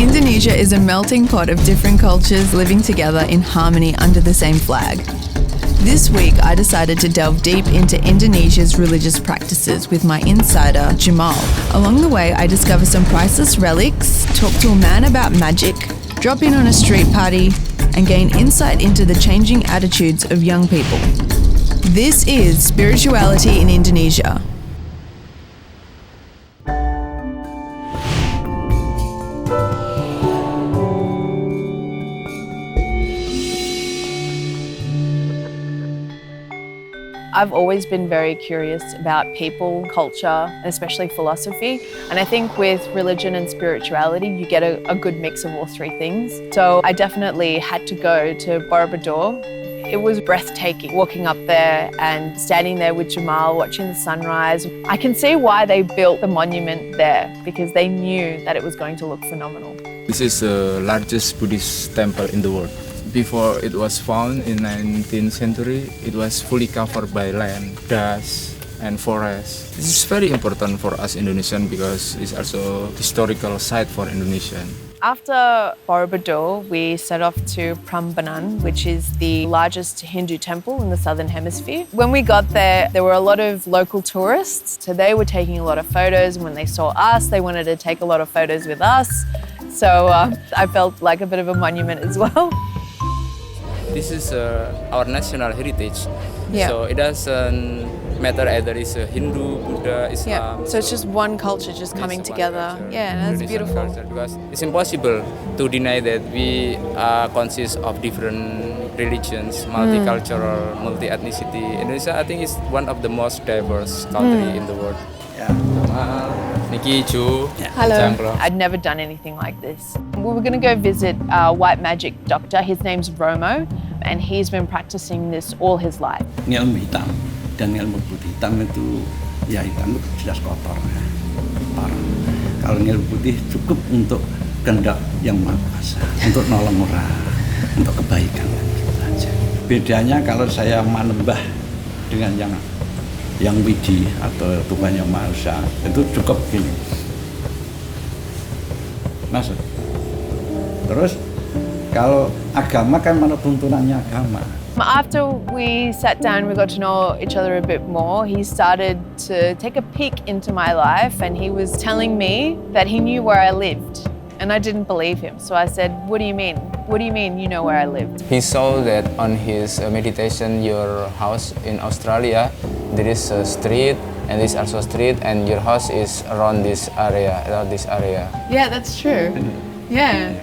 Indonesia is a melting pot of different cultures living together in harmony under the same flag. This week, I decided to delve deep into Indonesia's religious practices with my insider, Jamal. Along the way, I discover some priceless relics, talk to a man about magic, drop in on a street party, and gain insight into the changing attitudes of young people. This is Spirituality in Indonesia. I've always been very curious about people, culture, and especially philosophy. And I think with religion and spirituality, you get a good mix of all three things. So I definitely had to go to Borobudur. It was breathtaking walking up there and standing there with Jamal, watching the sunrise. I can see why they built the monument there, because they knew that it was going to look phenomenal. This is the largest Buddhist temple in the world. Before it was found in 19th century, it was fully covered by land, dust, and forest. This is very important for us Indonesian because it's also a historical site for Indonesian. After Borobudur, we set off to Prambanan, which is the largest Hindu temple in the southern hemisphere. When we got there, there were a lot of local tourists, so they were taking a lot of photos, and when they saw us, they wanted to take a lot of photos with us. So I felt like a bit of a monument as well. This is our national heritage, Yeah. so it doesn't matter either it's a Hindu, Buddha, Islam. Yeah, so it's just one culture just coming It's one together. culture, Yeah, that's Indonesian beautiful. culture, because it's impossible to deny that we consist of different religions, multicultural, multi-ethnicity. Indonesia, I think, is one of the most diverse country in the world. Yeah. Nikki, Jo, Hello. Jangklo. I'd never done anything like this. We were going to go visit a white magic doctor. His name's Romo, and he's been practicing this all his life. Ilmu hitam dan ilmu putih. Hitam itu, ya hitam itu jelas kotor. Kalau ilmu putih cukup untuk kehendak yang maha kuasa, untuk nolong orang, untuk kebaikan saja. Bedanya kalau saya menembah dengan yang widi atau Tuhan yang Maha Esa, itu cukup gini. Masuk. Terus kalau agama kan mana tuntunannya agama. After we sat down, we got to know each other a bit more. He started to take a peek into my life, and he was telling me that he knew where I lived. And I didn't believe him. So I said, what do you mean? What do you mean you know where I lived? He saw that on his meditation, your house in Australia, there is a street, and this also street, and your house is around this area, Yeah, that's true. Yeah.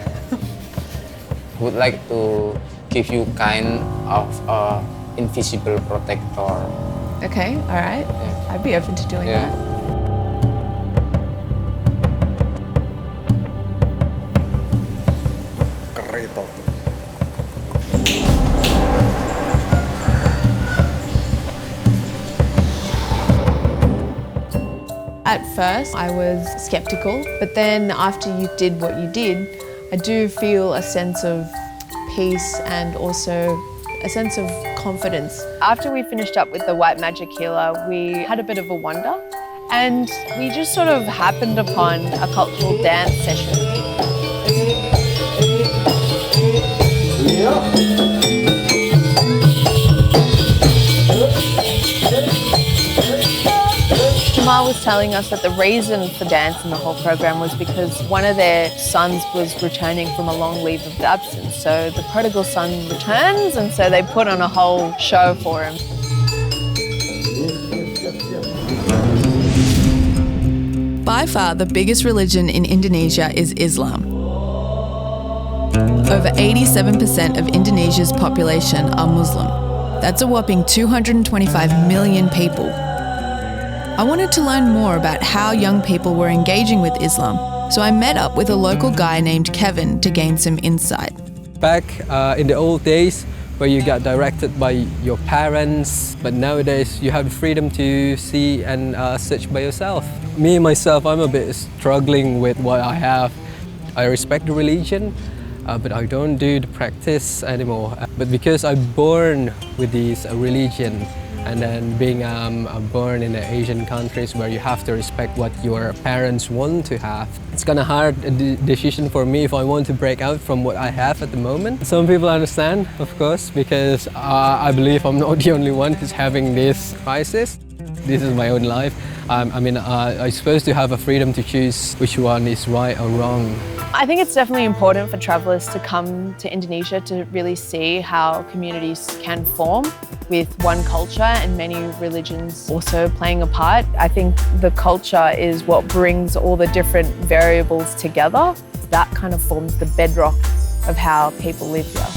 Would like to give you kind of invisible protector. Okay, all right. Yeah. I'd be open to doing Yeah. that. At first, I was skeptical, but then after you did what you did, I do feel a sense of peace and also a sense of confidence. After we finished up with the white magic healer, we had a bit of a wander, and we just sort of happened upon a cultural dance session. Jamal was telling us that the reason for dance in the whole program was because one of their sons was returning from a long leave of absence. So the prodigal son returns, and so they put on a whole show for him. By far, the biggest religion in Indonesia is Islam. Over 87% of Indonesia's population are Muslim. That's a whopping 225 million people. I wanted to learn more about how young people were engaging with Islam, so I met up with a local guy named Kevin to gain some insight. Back in the old days, where you got directed by your parents, but nowadays you have the freedom to see and search by yourself. Me, myself, I'm a bit struggling with what I have. I respect the religion, but I don't do the practice anymore. But because I'm born with this religion, And then being born in the Asian countries where you have to respect what your parents want to have. It's kind of hard decision for me if I want to break out from what I have at the moment. Some people understand, of course, because I believe I'm not the only one who's having this crisis. This is my own life. I'm supposed to have a freedom to choose which one is right or wrong. I think it's definitely important for travellers to come to Indonesia to really see how communities can form with one culture and many religions also playing a part. I think the culture is what brings all the different variables together. That kind of forms the bedrock of how people live here.